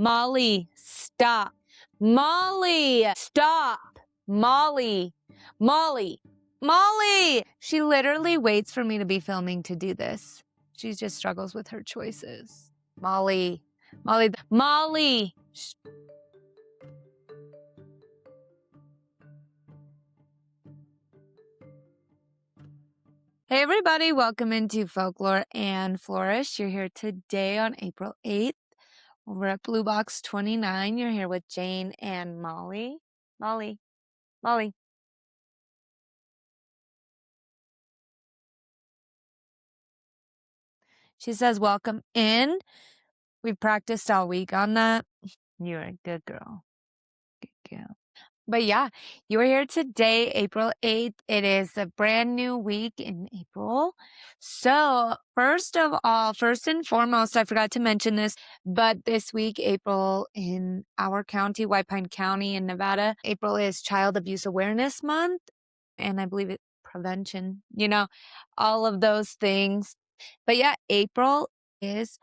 Molly, stop. Molly, stop. Molly, Molly, Molly. She literally waits for me to be filming to do this. She just struggles with her choices. Molly, Molly, Molly. Hey everybody, welcome into Folklore and Flourish. You're here today on April 8th. We're at Blue Box 29. You're here with Jane and Molly. Molly, Molly. She says, welcome in. We've practiced all week on that. You're a good girl. Good girl. But yeah, you are here today, April 8th. It is a brand new week in April. So first and foremost, I forgot to mention this, but this week, April in our county, White Pine County in Nevada, April is Child Abuse Awareness Month. And I believe it's prevention, all of those things. But yeah, April is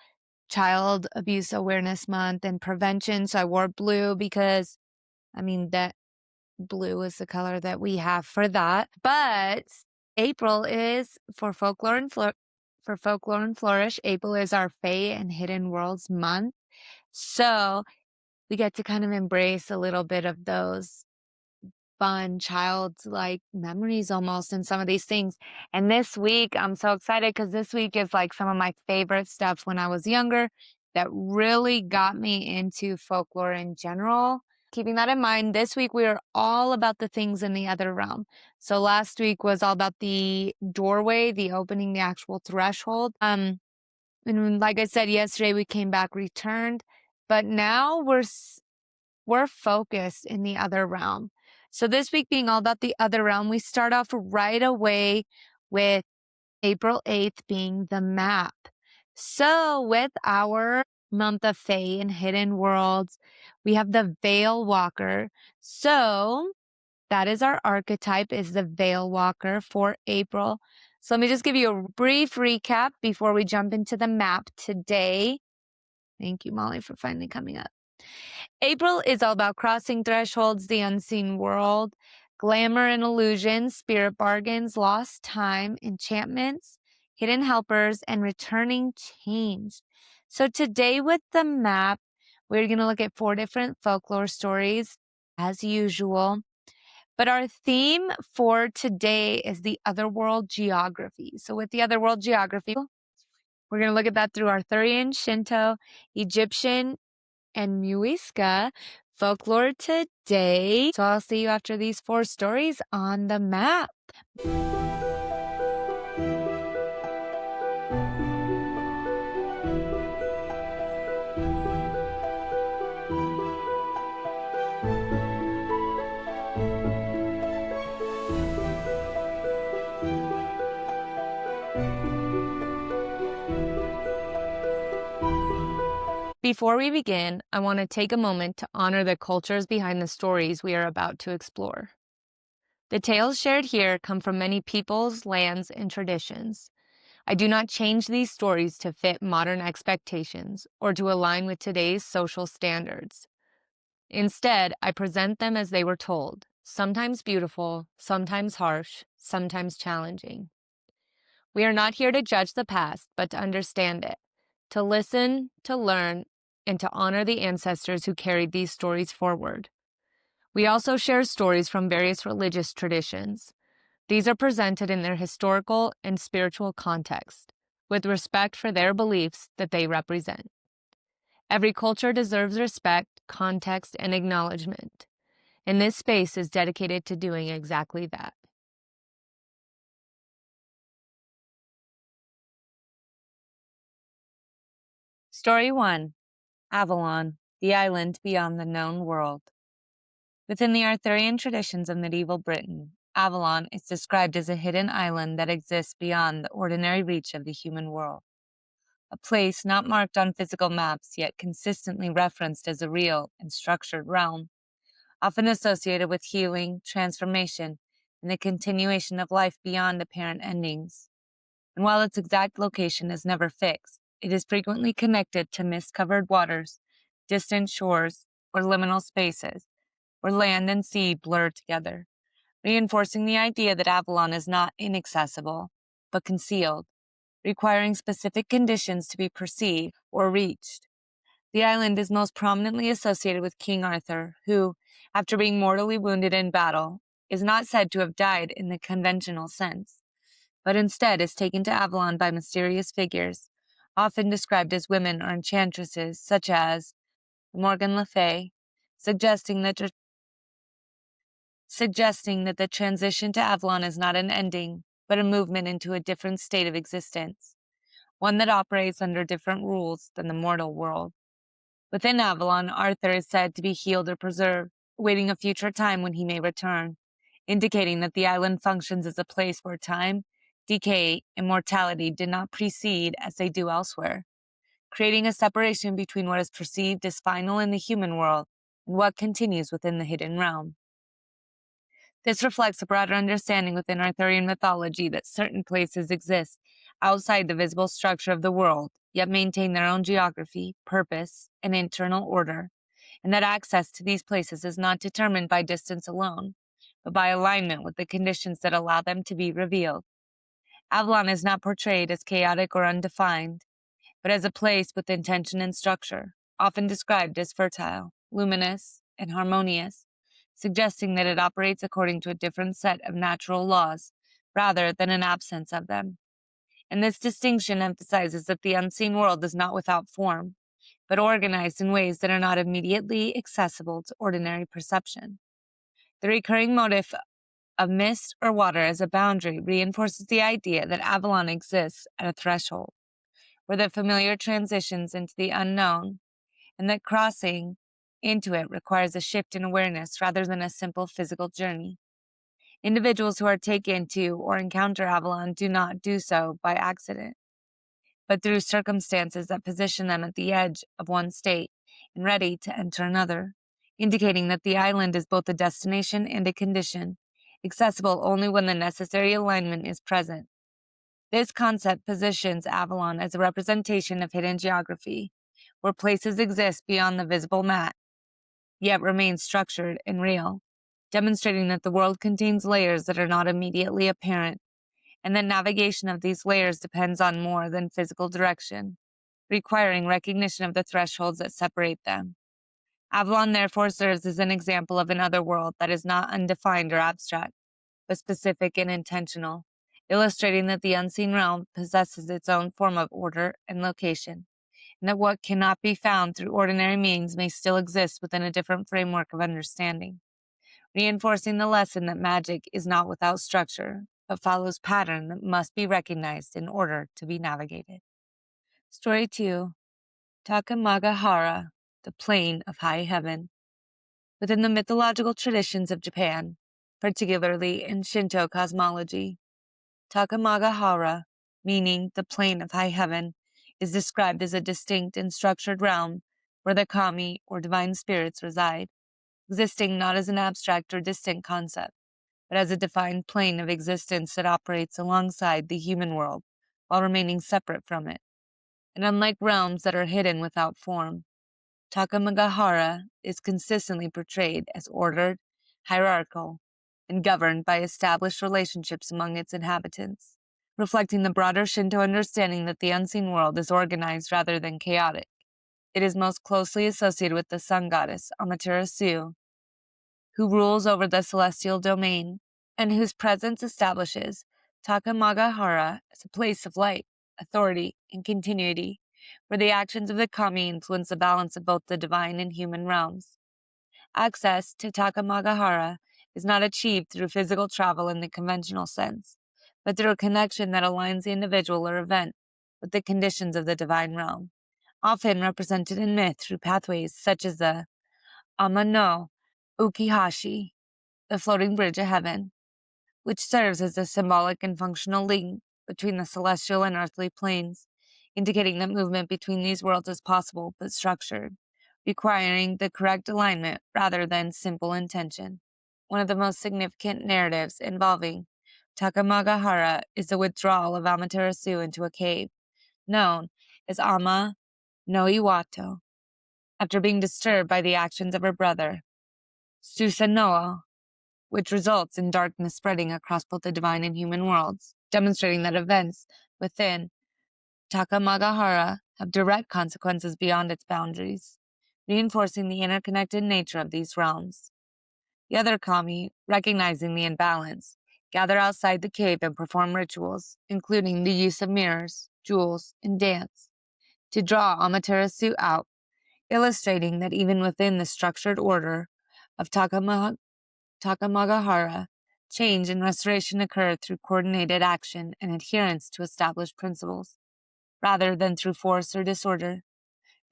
Child Abuse Awareness Month and prevention. So I wore blue because, that blue is the color that we have for that. But April is for Folklore and Flourish. April is our Fae and Hidden Worlds month. So we get to kind of embrace a little bit of those fun childlike memories almost in some of these things. And this week, I'm so excited because this week is like some of my favorite stuff when I was younger that really got me into folklore in general. Keeping that in mind, this week we are all about the things in the other realm. So last week was all about the doorway, the opening, the actual threshold. And like I said yesterday, we came back, returned, but now we're focused in the other realm. So this week being all about the other realm, we start off right away with April 8th being the map. So with our month of Fae and Hidden Worlds, we have the Veil Walker. So that is our archetype, is the Veil Walker for April. So let me just give you a brief recap before we jump into the map today. Thank you, Molly, for finally coming up. April is all about crossing thresholds, the unseen world, glamour and illusions, spirit bargains, lost time, enchantments, hidden helpers, and returning change. So today with the map, we're going to look at 4 different folklore stories as usual. But our theme for today is the Otherworld geography. So with the Otherworld geography, we're going to look at that through Arthurian, Shinto, Egyptian, and Muisca folklore today. So I'll see you after these 4 stories on the map. Before we begin, I want to take a moment to honor the cultures behind the stories we are about to explore. The tales shared here come from many peoples, lands, and traditions. I do not change these stories to fit modern expectations or to align with today's social standards. Instead, I present them as they were told, sometimes beautiful, sometimes harsh, sometimes challenging. We are not here to judge the past, but to understand it, to listen, to learn, and to honor the ancestors who carried these stories forward. We also share stories from various religious traditions. These are presented in their historical and spiritual context, with respect for their beliefs that they represent. Every culture deserves respect, context, and acknowledgement, and this space is dedicated to doing exactly that. Story 1. Avalon, the island beyond the known world. Within the Arthurian traditions of medieval Britain, Avalon is described as a hidden island that exists beyond the ordinary reach of the human world. A place not marked on physical maps, yet consistently referenced as a real and structured realm, often associated with healing, transformation, and the continuation of life beyond apparent endings. And while its exact location is never fixed, it is frequently connected to mist-covered waters, distant shores, or liminal spaces, where land and sea blur together, reinforcing the idea that Avalon is not inaccessible, but concealed, requiring specific conditions to be perceived or reached. The island is most prominently associated with King Arthur, who, after being mortally wounded in battle, is not said to have died in the conventional sense, but instead is taken to Avalon by mysterious figures, often described as women or enchantresses, such as Morgan Le Fay, suggesting that the transition to Avalon is not an ending, but a movement into a different state of existence, one that operates under different rules than the mortal world. Within Avalon, Arthur is said to be healed or preserved, awaiting a future time when he may return, indicating that the island functions as a place where time, decay, and mortality did not precede as they do elsewhere, creating a separation between what is perceived as final in the human world and what continues within the hidden realm. This reflects a broader understanding within Arthurian mythology that certain places exist outside the visible structure of the world, yet maintain their own geography, purpose, and internal order, and that access to these places is not determined by distance alone, but by alignment with the conditions that allow them to be revealed. Avalon is not portrayed as chaotic or undefined, but as a place with intention and structure, often described as fertile, luminous, and harmonious, suggesting that it operates according to a different set of natural laws rather than an absence of them. And this distinction emphasizes that the unseen world is not without form, but organized in ways that are not immediately accessible to ordinary perception. The recurring motif of mist or water as a boundary reinforces the idea that Avalon exists at a threshold, where the familiar transitions into the unknown, and that crossing into it requires a shift in awareness rather than a simple physical journey. Individuals who are taken to or encounter Avalon do not do so by accident, but through circumstances that position them at the edge of one state and ready to enter another, indicating that the island is both a destination and a condition, accessible only when the necessary alignment is present. This concept positions Avalon as a representation of hidden geography, where places exist beyond the visible map, yet remain structured and real, demonstrating that the world contains layers that are not immediately apparent, and that navigation of these layers depends on more than physical direction, requiring recognition of the thresholds that separate them. Avalon therefore serves as an example of an otherworld that is not undefined or abstract, but specific and intentional, illustrating that the unseen realm possesses its own form of order and location, and that what cannot be found through ordinary means may still exist within a different framework of understanding, reinforcing the lesson that magic is not without structure, but follows pattern that must be recognized in order to be navigated. Story 2. Takamagahara, the Plane of High Heaven. Within the mythological traditions of Japan, particularly in Shinto cosmology, Takamagahara, meaning the Plane of High Heaven, is described as a distinct and structured realm where the kami, or divine spirits, reside, existing not as an abstract or distant concept, but as a defined plane of existence that operates alongside the human world while remaining separate from it. And unlike realms that are hidden without form, Takamagahara is consistently portrayed as ordered, hierarchical, and governed by established relationships among its inhabitants, reflecting the broader Shinto understanding that the unseen world is organized rather than chaotic. It is most closely associated with the sun goddess Amaterasu, who rules over the celestial domain, and whose presence establishes Takamagahara as a place of light, authority, and continuity, where the actions of the kami influence the balance of both the divine and human realms. Access to Takamagahara is not achieved through physical travel in the conventional sense, but through a connection that aligns the individual or event with the conditions of the divine realm, often represented in myth through pathways such as the Ama no Ukihashi, the floating bridge of heaven, which serves as a symbolic and functional link between the celestial and earthly planes, indicating that movement between these worlds is possible but structured, requiring the correct alignment rather than simple intention. One of the most significant narratives involving Takamagahara is the withdrawal of Amaterasu into a cave, known as Ama no Iwato, after being disturbed by the actions of her brother, Susanoo, which results in darkness spreading across both the divine and human worlds, demonstrating that events within Takamagahara have direct consequences beyond its boundaries, reinforcing the interconnected nature of these realms. The other kami, recognizing the imbalance, gather outside the cave and perform rituals, including the use of mirrors, jewels, and dance, to draw Amaterasu out, illustrating that even within the structured order of Takamagahara, change and restoration occur through coordinated action and adherence to established principles, rather than through force or disorder.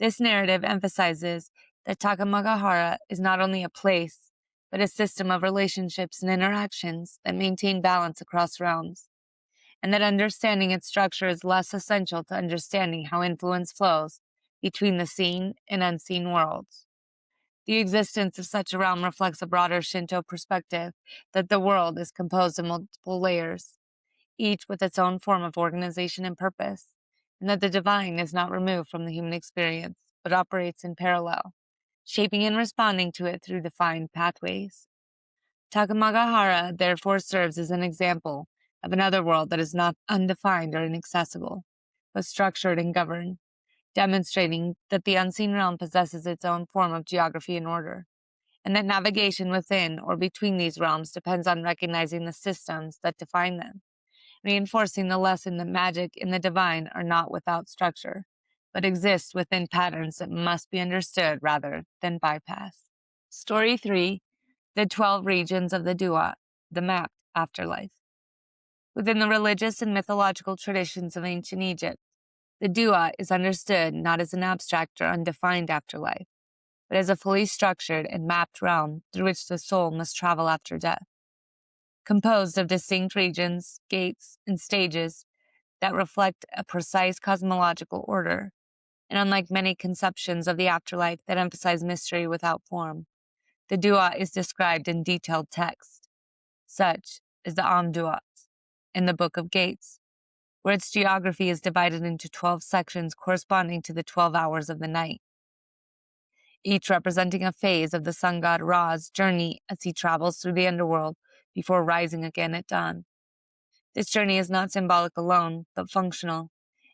This narrative emphasizes that Takamagahara is not only a place, but a system of relationships and interactions that maintain balance across realms, and that understanding its structure is less essential to understanding how influence flows between the seen and unseen worlds. The existence of such a realm reflects a broader Shinto perspective that the world is composed of multiple layers, each with its own form of organization and purpose, and that the divine is not removed from the human experience, but operates in parallel, shaping and responding to it through defined pathways. Takamagahara therefore serves as an example of another world that is not undefined or inaccessible, but structured and governed, demonstrating that the unseen realm possesses its own form of geography and order, and that navigation within or between these realms depends on recognizing the systems that define them, reinforcing the lesson that magic and the divine are not without structure, but exist within patterns that must be understood rather than bypassed. Story 3: The 12 Regions of the Duat, the Mapped Afterlife. Within the religious and mythological traditions of ancient Egypt, the Duat is understood not as an abstract or undefined afterlife, but as a fully structured and mapped realm through which the soul must travel after death, composed of distinct regions, gates, and stages that reflect a precise cosmological order. And unlike many conceptions of the afterlife that emphasize mystery without form, the Duat is described in detailed text, such as the Duat in the Book of Gates, where its geography is divided into 12 sections corresponding to the 12 hours of the night, each representing a phase of the sun god Ra's journey as he travels through the underworld before rising again at dawn. This journey is not symbolic alone, but functional,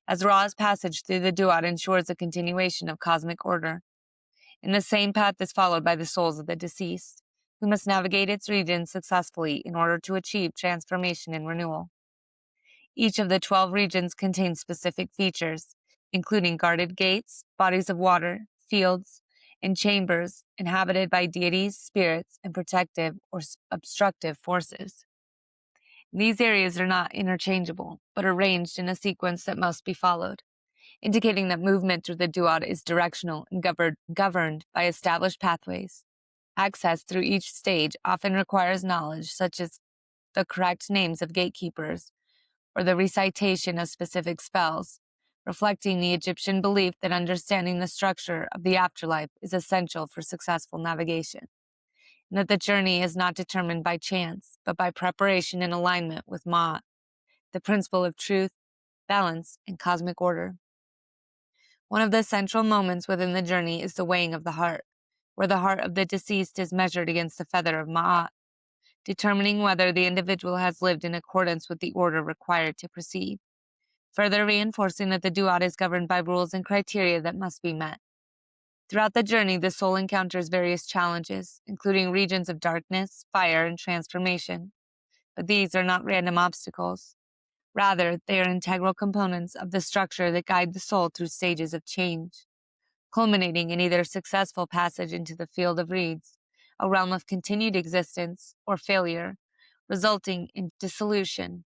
as Ra's passage through the Duat ensures the continuation of cosmic order. And the same path is followed by the souls of the deceased, who must navigate its regions successfully in order to achieve transformation and renewal. Each of the 12 regions contains specific features, including guarded gates, bodies of water, fields, and chambers inhabited by deities, spirits, and protective or obstructive forces. These areas are not interchangeable, but arranged in a sequence that must be followed, indicating that movement through the Duat is directional and governed by established pathways. Access through each stage often requires knowledge, such as the correct names of gatekeepers or the recitation of specific spells, reflecting the Egyptian belief that understanding the structure of the afterlife is essential for successful navigation, and that the journey is not determined by chance, but by preparation and alignment with Ma'at, the principle of truth, balance, and cosmic order. One of the central moments within the journey is the weighing of the heart, where the heart of the deceased is measured against the feather of Ma'at, determining whether the individual has lived in accordance with the order required to proceed, further reinforcing that the Duat is governed by rules and criteria that must be met. Throughout the journey, the soul encounters various challenges, including regions of darkness, fire, and transformation. But these are not random obstacles. Rather, they are integral components of the structure that guide the soul through stages of change, culminating in either successful passage into the field of reeds, a realm of continued existence, or failure, resulting in dissolution.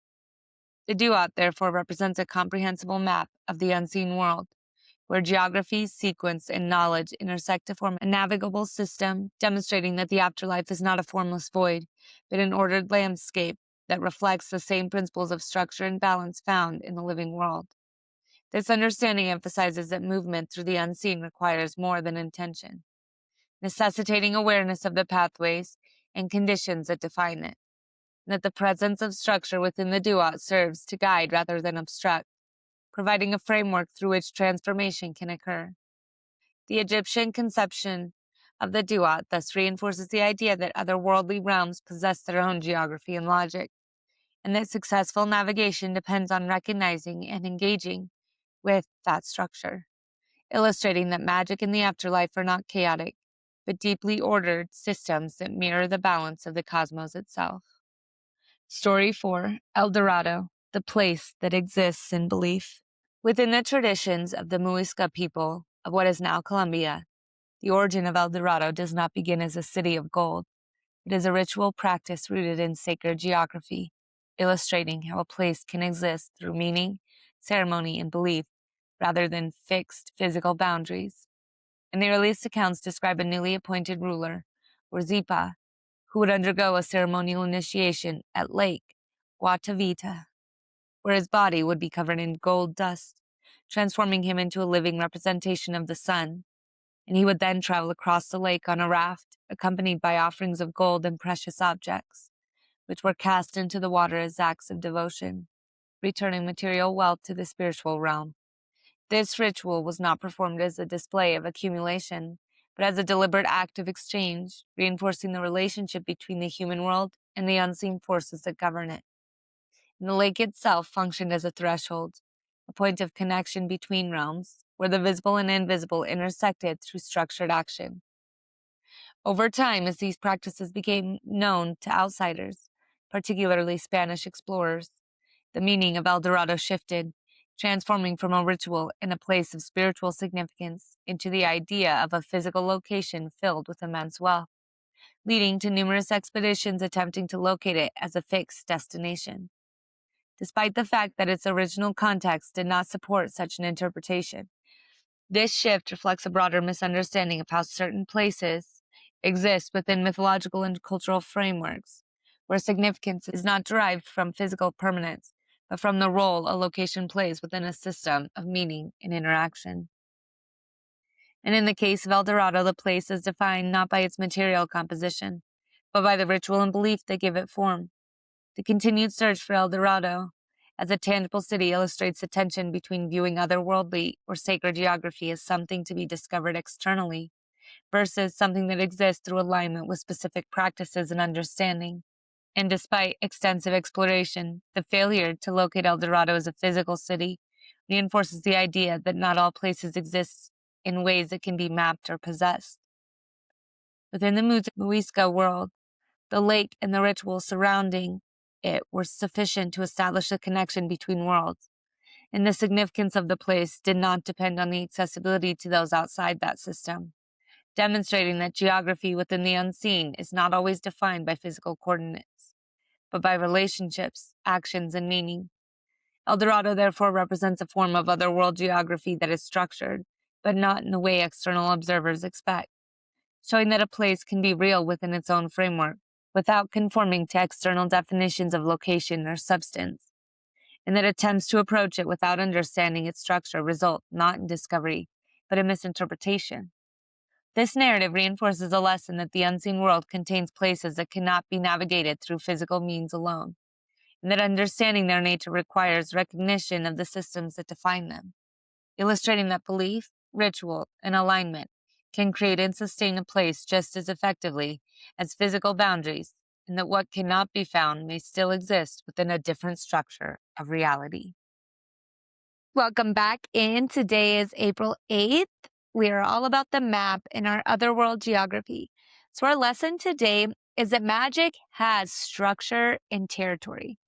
The Duat, therefore, represents a comprehensible map of the unseen world, where geography, sequence, and knowledge intersect to form a navigable system, demonstrating that the afterlife is not a formless void, but an ordered landscape that reflects the same principles of structure and balance found in the living world. This understanding emphasizes that movement through the unseen requires more than intention, necessitating awareness of the pathways and conditions that define it, and that the presence of structure within the Duat serves to guide rather than obstruct, providing a framework through which transformation can occur. The Egyptian conception of the Duat thus reinforces the idea that otherworldly realms possess their own geography and logic, and that successful navigation depends on recognizing and engaging with that structure, illustrating that magic and the afterlife are not chaotic, but deeply ordered systems that mirror the balance of the cosmos itself. Story 4, El Dorado, the place that exists in belief. Within the traditions of the Muisca people of what is now Colombia, the origin of El Dorado does not begin as a city of gold. It is a ritual practice rooted in sacred geography, illustrating how a place can exist through meaning, ceremony, and belief, rather than fixed physical boundaries. And the earliest accounts describe a newly appointed ruler, or Zipa, who would undergo a ceremonial initiation at Lake Guatavita, where his body would be covered in gold dust, transforming him into a living representation of the sun. And he would then travel across the lake on a raft, accompanied by offerings of gold and precious objects, which were cast into the water as acts of devotion, returning material wealth to the spiritual realm. This ritual was not performed as a display of accumulation, but as a deliberate act of exchange, reinforcing the relationship between the human world and the unseen forces that govern it. And the lake itself functioned as a threshold, a point of connection between realms, where the visible and invisible intersected through structured action. Over time, as these practices became known to outsiders, particularly Spanish explorers, the meaning of El Dorado shifted, transforming from a ritual and a place of spiritual significance into the idea of a physical location filled with immense wealth, leading to numerous expeditions attempting to locate it as a fixed destination. Despite the fact that its original context did not support such an interpretation, this shift reflects a broader misunderstanding of how certain places exist within mythological and cultural frameworks, where significance is not derived from physical permanence, but from the role a location plays within a system of meaning and interaction. And in the case of El Dorado, the place is defined not by its material composition, but by the ritual and belief that give it form. The continued search for El Dorado as a tangible city illustrates the tension between viewing otherworldly or sacred geography as something to be discovered externally versus something that exists through alignment with specific practices and understanding. And despite extensive exploration, the failure to locate El Dorado as a physical city reinforces the idea that not all places exist in ways that can be mapped or possessed. Within the Muisca world, the lake and the ritual surrounding it were sufficient to establish a connection between worlds, and the significance of the place did not depend on the accessibility to those outside that system, demonstrating that geography within the unseen is not always defined by physical coordinates, but by relationships, actions, and meaning. El Dorado therefore represents a form of otherworld geography that is structured, but not in the way external observers expect, showing that a place can be real within its own framework, without conforming to external definitions of location or substance, and that attempts to approach it without understanding its structure result not in discovery, but in misinterpretation. This narrative reinforces a lesson that the unseen world contains places that cannot be navigated through physical means alone, and that understanding their nature requires recognition of the systems that define them, illustrating that belief, ritual, and alignment can create and sustain a place just as effectively as physical boundaries, and that what cannot be found may still exist within a different structure of reality. Welcome back in. Today is April 8th. We are all about the map in our otherworld geography. So our lesson today is that magic has structure and territory.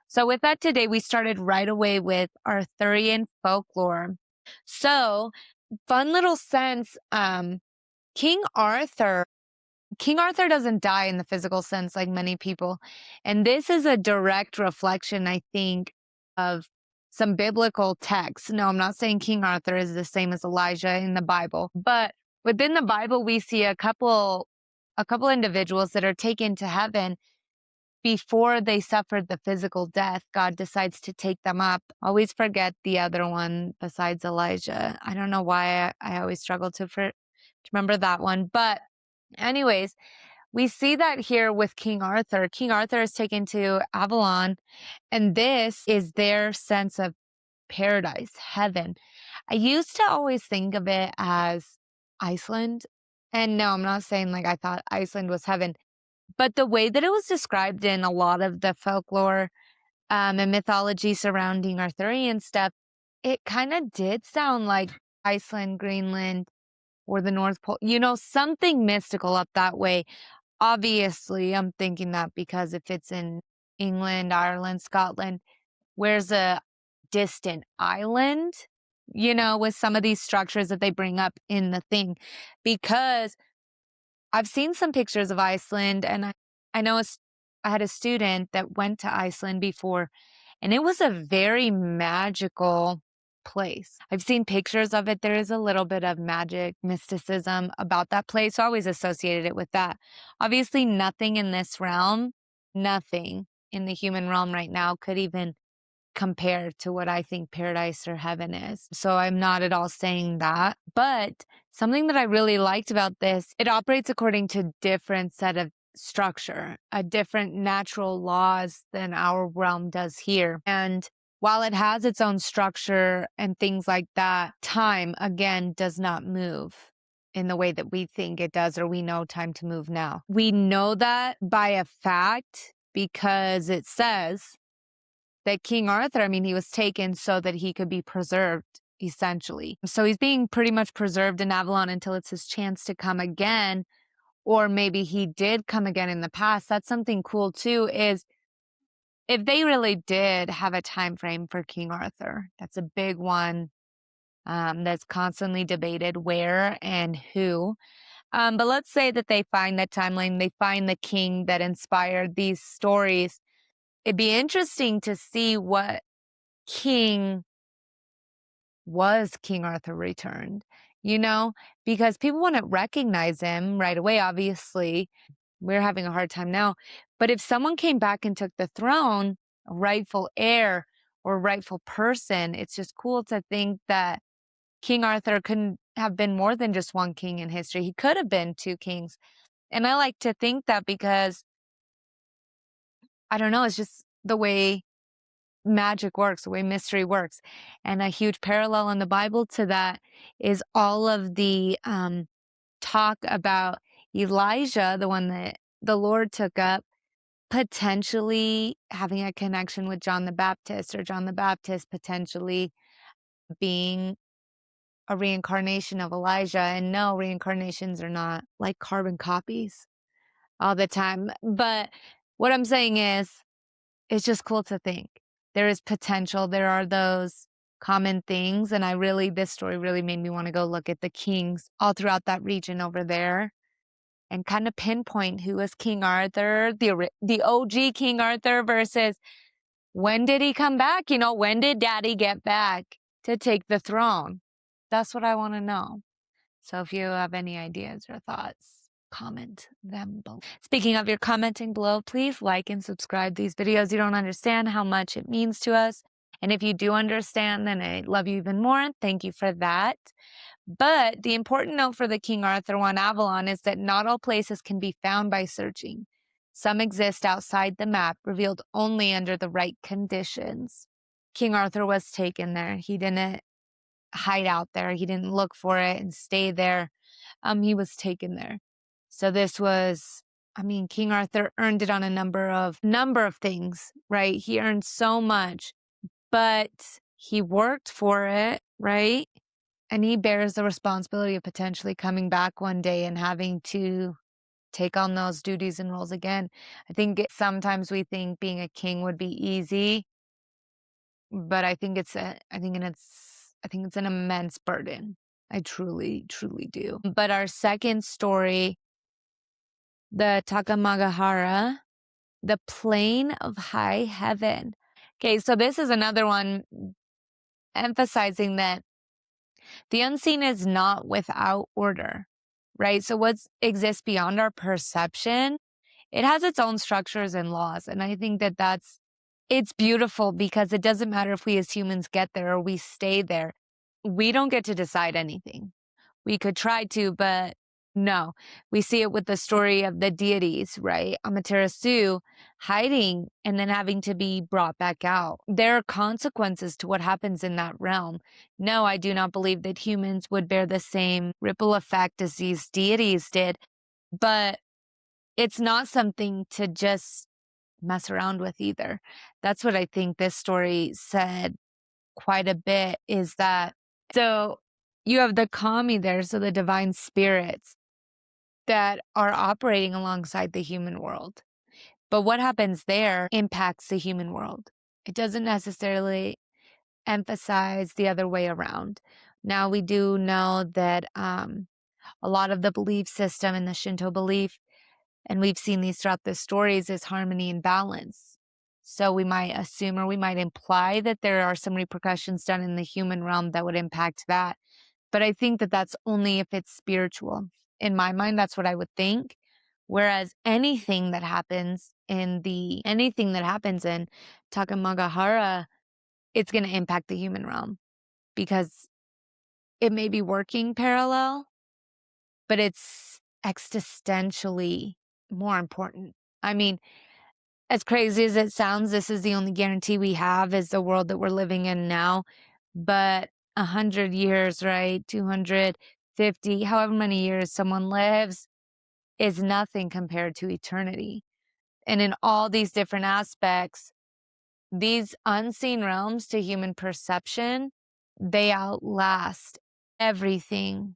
So with that today, we started right away with Arthurian folklore. So fun little sense, King Arthur doesn't die in the physical sense like many people. And this is a direct reflection, I think, of some biblical texts. No, I'm not saying King Arthur is the same as Elijah in the Bible, but within the Bible, we see a couple individuals that are taken to heaven before they suffered the physical death. God decides to take them up. Always forget the other one besides Elijah. I don't know why I always struggle to remember that one. But anyways, we see that here with King Arthur. King Arthur is taken to Avalon, and this is their sense of paradise, heaven. I used to always think of it as Iceland. And no, I'm not saying like I thought Iceland was heaven, but the way that it was described in a lot of the folklore and mythology surrounding Arthurian stuff, it kind of did sound like Iceland, Greenland, or the North Pole, something mystical up that way. Obviously, I'm thinking that because if it's in England, Ireland, Scotland, where's a distant island, with some of these structures that they bring up in the thing. Because I've seen some pictures of Iceland, and I know I had a student that went to Iceland before, and it was a very magical place. I've seen pictures of it. There is a little bit of magic, mysticism about that place. So I always associated it with that. Obviously, nothing in this realm, nothing in the human realm right now could even compare to what I think paradise or heaven is. So I'm not at all saying that. But something that I really liked about this, it operates according to different set of structure, a different natural laws than our realm does here. And while it has its own structure and things like that, time again does not move in the way that we think it does, or we know time to move now. We know that by a fact because it says that King Arthur, he was taken so that he could be preserved, essentially. So he's being pretty much preserved in Avalon until it's his chance to come again. Or maybe he did come again in the past. That's something cool too, is if they really did have a time frame for King Arthur, that's a big one that's constantly debated, where and who. But let's say that they find that timeline, they find the king that inspired these stories. It'd be interesting to see what king was King Arthur returned, because people wouldn't recognize him right away. Obviously, we're having a hard time now. But if someone came back and took the throne, a rightful heir or rightful person, it's just cool to think that King Arthur couldn't have been more than just one king in history. He could have been two kings. And I like to think that because, I don't know, it's just the way magic works, the way mystery works. And a huge parallel in the Bible to that is all of the talk about Elijah, the one that the Lord took up, potentially having a connection with John the Baptist, or John the Baptist potentially being a reincarnation of Elijah. And no, reincarnations are not like carbon copies all the time. But what I'm saying is, it's just cool to think. There is potential. There are those common things. And this story really made me want to go look at the kings all throughout that region over there and kind of pinpoint who was King Arthur, the OG King Arthur, versus when did he come back? When did Daddy get back to take the throne? That's what I want to know. So if you have any ideas or thoughts, comment them below. Speaking of your commenting below, please like and subscribe these videos. You don't understand how much it means to us. And if you do understand, then I love you even more. Thank you for that. But the important note for the King Arthur one, Avalon, is that not all places can be found by searching. Some exist outside the map, revealed only under the right conditions. King Arthur was taken there. He didn't hide out there. He didn't look for it and stay there. He was taken there. So this was, King Arthur earned it on a number of things, right? He earned so much, but he worked for it, right? And he bears the responsibility of potentially coming back one day and having to take on those duties and roles again. I think sometimes we think being a king would be easy, but I think it's an immense burden. I truly, truly do. But our second story, the Takamagahara, the plane of high heaven. Okay, so this is another one emphasizing that the unseen is not without order, right? So what exists beyond our perception, it has its own structures and laws. And I think that it's beautiful because it doesn't matter if we as humans get there or we stay there. We don't get to decide anything. We could try to, but No, we see it with the story of the deities, right? Amaterasu hiding and then having to be brought back out. There are consequences to what happens in that realm. No, I do not believe that humans would bear the same ripple effect as these deities did, but it's not something to just mess around with either. That's what I think this story said quite a bit, is that so you have the kami there, so the divine spirits that are operating alongside the human world. But what happens there impacts the human world. It doesn't necessarily emphasize the other way around. Now, we do know that a lot of the belief system in the Shinto belief, and we've seen these throughout the stories, is harmony and balance. So we might assume, or we might imply, that there are some repercussions done in the human realm that would impact that. But I think that that's only if it's spiritual. In my mind, that's what I would think. Whereas anything that happens in Takamagahara, it's going to impact the human realm because it may be working parallel, but it's existentially more important. I mean, as crazy as it sounds, this is the only guarantee we have, is the world that we're living in now. But 100 years, right? 250, however many years someone lives, is nothing compared to eternity. And in all these different aspects, these unseen realms to human perception, they outlast everything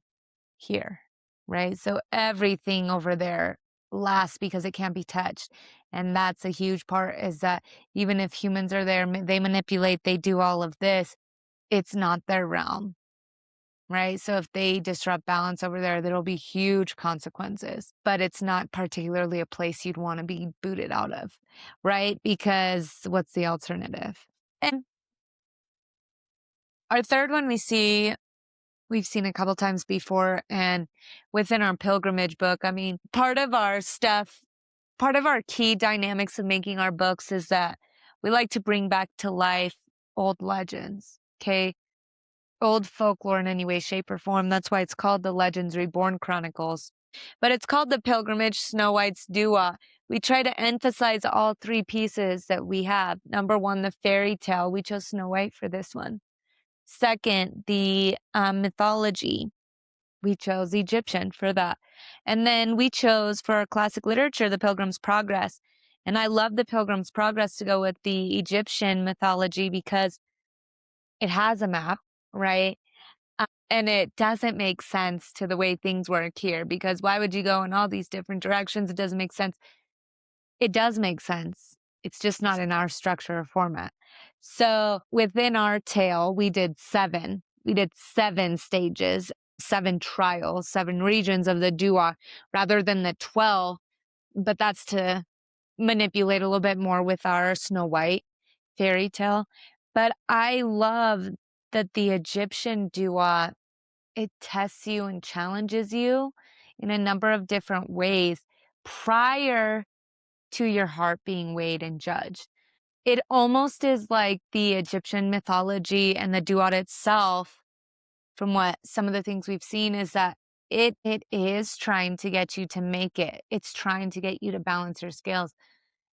here, right? So everything over there lasts because it can't be touched. And that's a huge part, is that even if humans are there, they manipulate, they do all of this, it's not their realm, right? So if they disrupt balance over there, there'll be huge consequences, but it's not particularly a place you'd want to be booted out of, right? Because what's the alternative? And our third one we've seen a couple times before, and within our pilgrimage book, I mean, part of our key dynamics of making our books is that we like to bring back to life old legends, okay? Old folklore in any way, shape, or form. That's why it's called the Legends Reborn Chronicles. But it's called the Pilgrimage, Snow White's Duat. We try to emphasize all three pieces that we have. Number one, the fairy tale. We chose Snow White for this one. Second, the mythology. We chose Egyptian for that. And then we chose, for our classic literature, the Pilgrim's Progress. And I love the Pilgrim's Progress to go with the Egyptian mythology because it has a map, right? And it doesn't make sense to the way things work here, because why would you go in all these different directions? It doesn't make sense. It does make sense. It's just not in our structure or format. So within our tale, we did 7. We did 7 stages, 7 trials, 7 regions of the Duat rather than the 12. But that's to manipulate a little bit more with our Snow White fairy tale. But I love that the Egyptian Duat, it tests you and challenges you in a number of different ways prior to your heart being weighed and judged. It almost is like the Egyptian mythology and the Duat itself, from what some of the things we've seen, is that it is trying to get you to make it. It's trying to get you to balance your scales.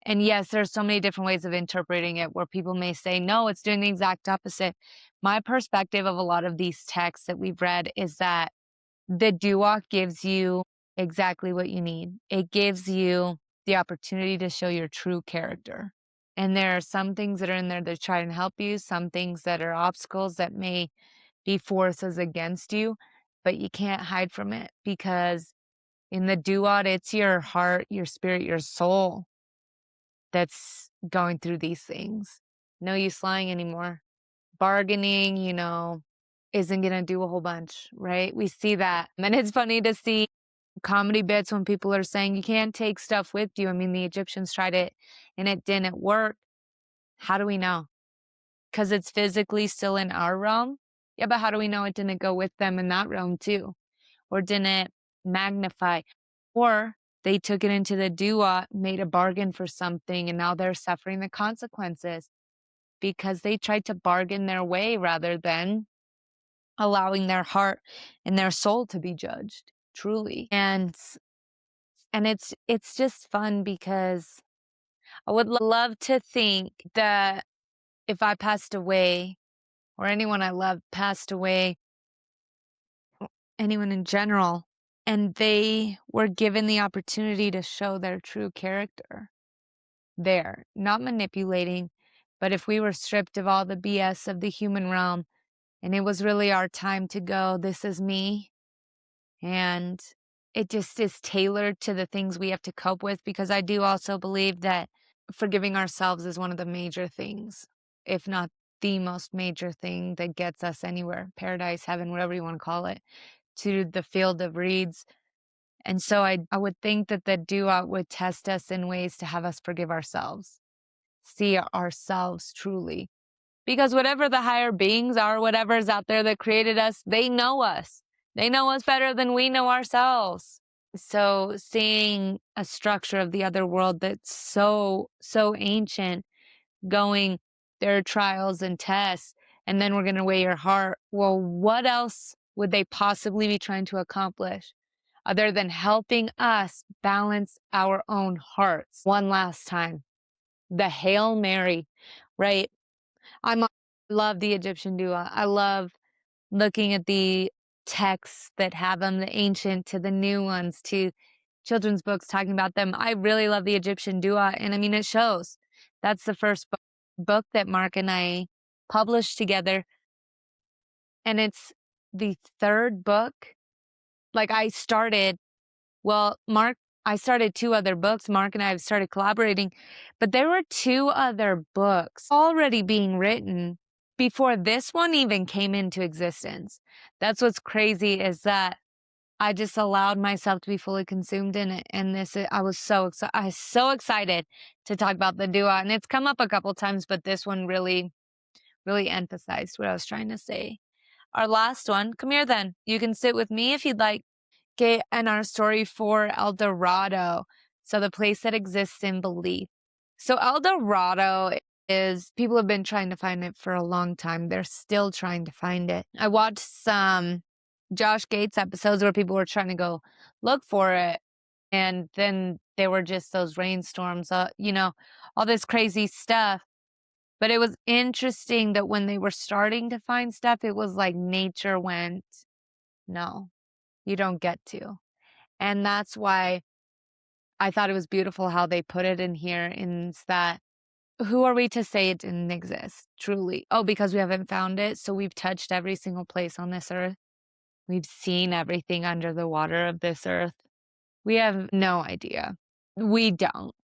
And yes, there's so many different ways of interpreting it where people may say, no, it's doing the exact opposite. My perspective of a lot of these texts that we've read is that the Duat gives you exactly what you need. It gives you the opportunity to show your true character. And there are some things that are in there that try and help you, some things that are obstacles that may be forces against you, but you can't hide from it, because in the Duat, it's your heart, your spirit, your soul that's going through these things. No use lying anymore. Bargaining, isn't going to do a whole bunch, right? We see that. And it's funny to see comedy bits when people are saying you can't take stuff with you. I mean, the Egyptians tried it and it didn't work. How do we know? Because it's physically still in our realm. Yeah, but how do we know it didn't go with them in that realm too? Or didn't magnify? Or they took it into the Duat, made a bargain for something, and now they're suffering the consequences because they tried to bargain their way rather than allowing their heart and their soul to be judged. truly. And it's just fun because I would love to think that if I passed away or anyone I love passed away, anyone in general, and they were given the opportunity to show their true character there, not manipulating, but if we were stripped of all the BS of the human realm and it was really our time to go, this is me, and it just is tailored to the things we have to cope with, because I do also believe that forgiving ourselves is one of the major things, if not the most major thing that gets us anywhere, paradise, heaven, whatever you want to call it, to the field of reeds. And so I would think that the Duat would test us in ways to have us forgive ourselves, see ourselves truly. Because whatever the higher beings are, whatever is out there that created us, they know us. They know us better than we know ourselves. So seeing a structure of the other world that's so ancient, going, there are trials and tests, and then we're going to weigh your heart. Well, what else would they possibly be trying to accomplish other than helping us balance our own hearts? One last time, the Hail Mary, right? I love the Egyptian dua. I love looking at the texts that have them, the ancient to the new ones, to children's books talking about them. I really love the Egyptian dua, and I mean, it shows. That's the first book that Mark and I published together, and it's the third book. Like I started two other books. Mark and I have started collaborating, but there were two other books already being written before this one even came into existence. That's what's crazy, is that I just allowed myself to be fully consumed in it. And I was so excited to talk about the duo. And it's come up a couple times, but this one really, really emphasized what I was trying to say. Our last one, come here then. You can sit with me if you'd like. Okay, and our story for El Dorado. So the place that exists in belief. So El Dorado is, people have been trying to find it for a long time. They're still trying to find it. I watched some Josh Gates episodes where people were trying to go look for it. And then there were just those rainstorms, all this crazy stuff. But it was interesting that when they were starting to find stuff, it was like nature went, no, you don't get to. And that's why I thought it was beautiful how they put it in here, in that, who are we to say it didn't exist, truly? Oh, because we haven't found it. So we've touched every single place on this earth. We've seen everything under the water of this earth. We have no idea. We don't.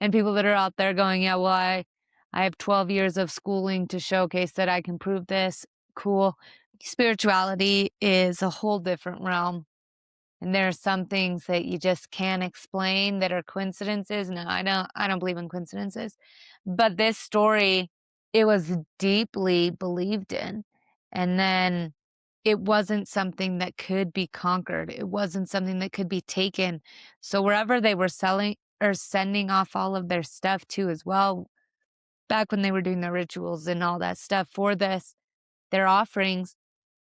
And people that are out there going, yeah, well, I have 12 years of schooling to showcase that I can prove this. Cool. Spirituality is a whole different realm. And there are some things that you just can't explain that are coincidences. No, I don't believe in coincidences. But this story, it was deeply believed in. And then it wasn't something that could be conquered. It wasn't something that could be taken. So wherever they were selling or sending off all of their stuff to as well, back when they were doing their rituals and all that stuff for this, their offerings,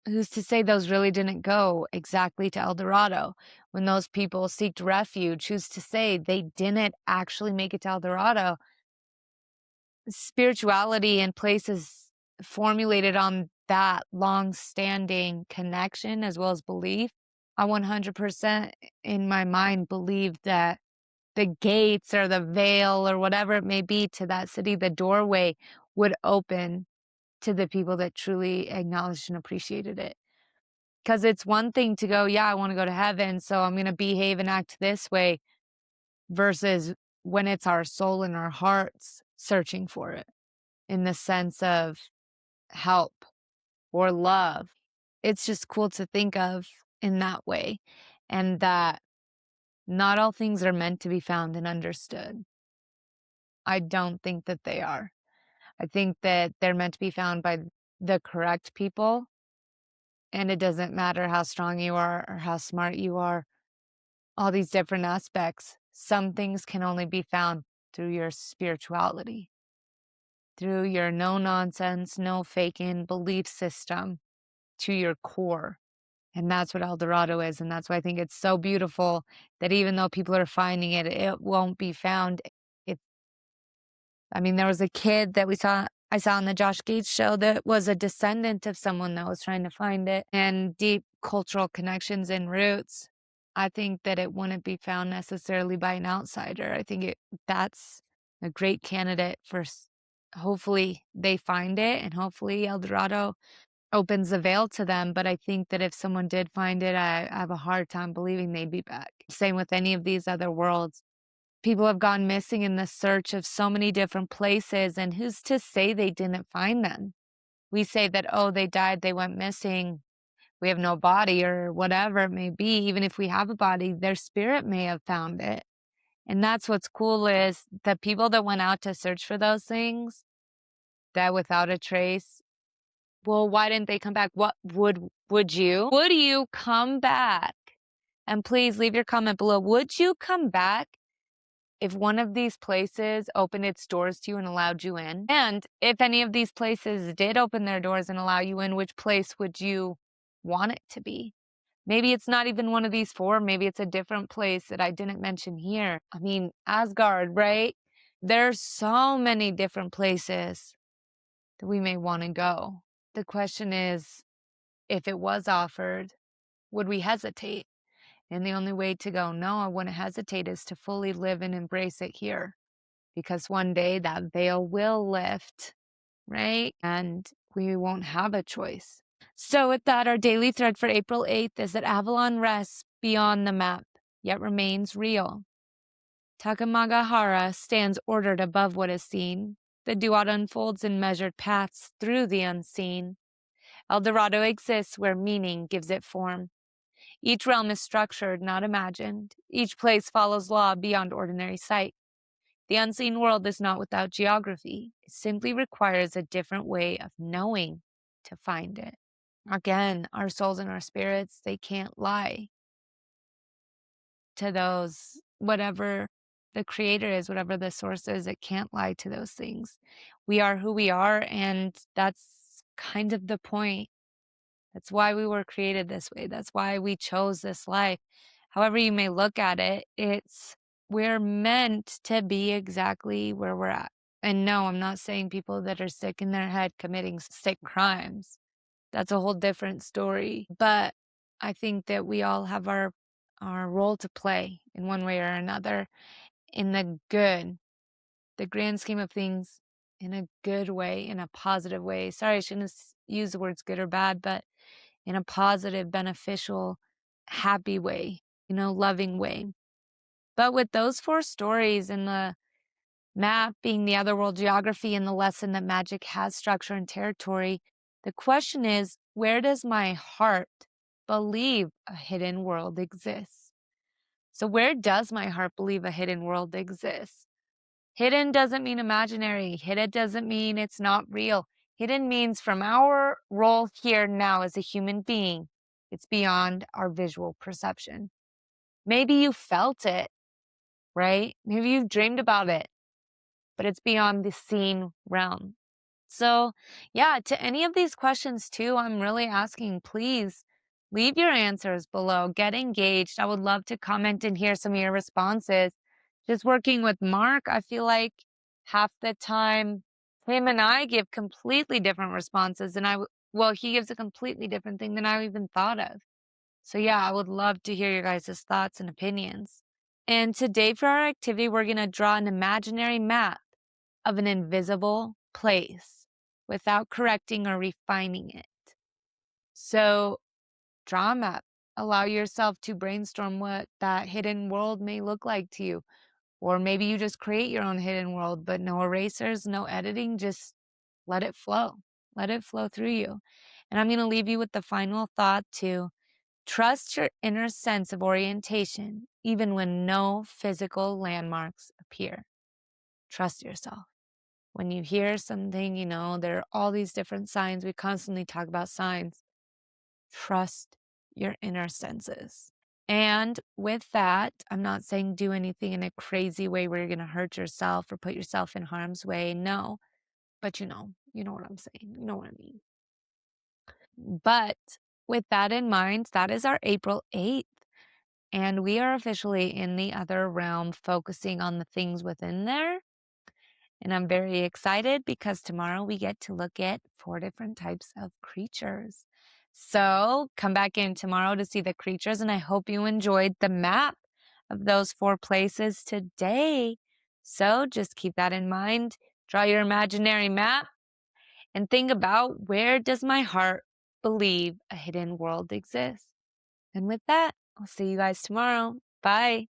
who's to say those really didn't go exactly to El Dorado? When those people seeked refuge, who's to say they didn't actually make it to El Dorado? Spirituality and places formulated on that long-standing connection as well as belief, I 100% in my mind believe that the gates or the veil or whatever it may be to that city, the doorway would open to the people that truly acknowledged and appreciated it. Because it's one thing to go, yeah, I want to go to heaven, so I'm going to behave and act this way, versus when it's our soul and our hearts searching for it in the sense of help or love. It's just cool to think of in that way, and that not all things are meant to be found and understood. I don't think that they are. I think that they're meant to be found by the correct people, and it doesn't matter how strong you are or how smart you are, all these different aspects. Some things can only be found through your spirituality, through your no nonsense, no faking belief system to your core. And that's what El Dorado is. And that's why I think it's so beautiful that even though people are finding it, it won't be found. There was a kid that I saw on the Josh Gates show that was a descendant of someone that was trying to find it, and deep cultural connections and roots. I think that it wouldn't be found necessarily by an outsider. I think that's a great candidate for hopefully they find it, and hopefully El Dorado opens the veil to them. But I think that if someone did find it, I have a hard time believing they'd be back. Same with any of these other worlds. People have gone missing in the search of so many different places, and who's to say they didn't find them? We say that, oh, they died, they went missing, we have no body or whatever it may be. Even if we have a body, their spirit may have found it. And that's what's cool is the people that went out to search for those things, that without a trace, well, why didn't they come back? What would you? Would you come back? And please leave your comment below. Would you come back if one of these places opened its doors to you and allowed you in? And if any of these places did open their doors and allow you in, which place would you want it to be? Maybe it's not even one of these four. Maybe it's a different place that I didn't mention here. Asgard, right? There's so many different places that we may want to go. The question is, if it was offered, would we hesitate? And the only way to go, no, I wouldn't hesitate, is to fully live and embrace it here. Because one day that veil will lift, right? And we won't have a choice. So with that, our daily thread for April 8th is that Avalon rests beyond the map, yet remains real. Takamagahara stands ordered above what is seen. The Duat unfolds in measured paths through the unseen. El Dorado exists where meaning gives it form. Each realm is structured, not imagined. Each place follows law beyond ordinary sight. The unseen world is not without geography. It simply requires a different way of knowing to find it. Again, our souls and our spirits, they can't lie to those, whatever the creator is, whatever the source is, it can't lie to those things. We are who we are, and that's kind of the point. That's why we were created this way. That's why we chose this life. However you may look at it, we're meant to be exactly where we're at. And no, I'm not saying people that are sick in their head committing sick crimes. That's a whole different story. But I think that we all have our role to play in one way or another, in the grand scheme of things, in a good way, in a positive way. Sorry, I shouldn't use the words good or bad, but in a positive, beneficial, happy way, loving way. But with those four stories, and the map being the otherworld geography, and the lesson that magic has structure and territory, the question is, where does my heart believe a hidden world exists? So where does my heart believe a hidden world exists? Hidden doesn't mean imaginary. Hidden doesn't mean it's not real. Hidden means from our role here now as a human being, it's beyond our visual perception. Maybe you felt it, right? Maybe you've dreamed about it, but it's beyond the seen realm. So yeah, to any of these questions too, I'm really asking, please leave your answers below. Get engaged. I would love to comment and hear some of your responses. Just working with Mark, I feel like half the time him and I give completely different responses, and he gives a completely different thing than I even thought of. So yeah, I would love to hear your guys' thoughts and opinions. And today for our activity, we're going to draw an imaginary map of an invisible place without correcting or refining it. So draw a map. Allow yourself to brainstorm what that hidden world may look like to you. Or maybe you just create your own hidden world, but no erasers, no editing, just let it flow. Let it flow through you. And I'm going to leave you with the final thought to trust your inner sense of orientation, even when no physical landmarks appear. Trust yourself. When you hear something, there are all these different signs. We constantly talk about signs. Trust your inner senses. And with that, I'm not saying do anything in a crazy way where you're going to hurt yourself or put yourself in harm's way. No. But you know what I'm saying. You know what I mean. But with that in mind, that is our April 8th. And we are officially in the other realm, focusing on the things within there. And I'm very excited because tomorrow we get to look at 4 different types of creatures. So come back in tomorrow to see the creatures, and I hope you enjoyed the map of those 4 places today. So just keep that in mind. Draw your imaginary map and think about, where does my heart believe a hidden world exists? And with that, I'll see you guys tomorrow. Bye.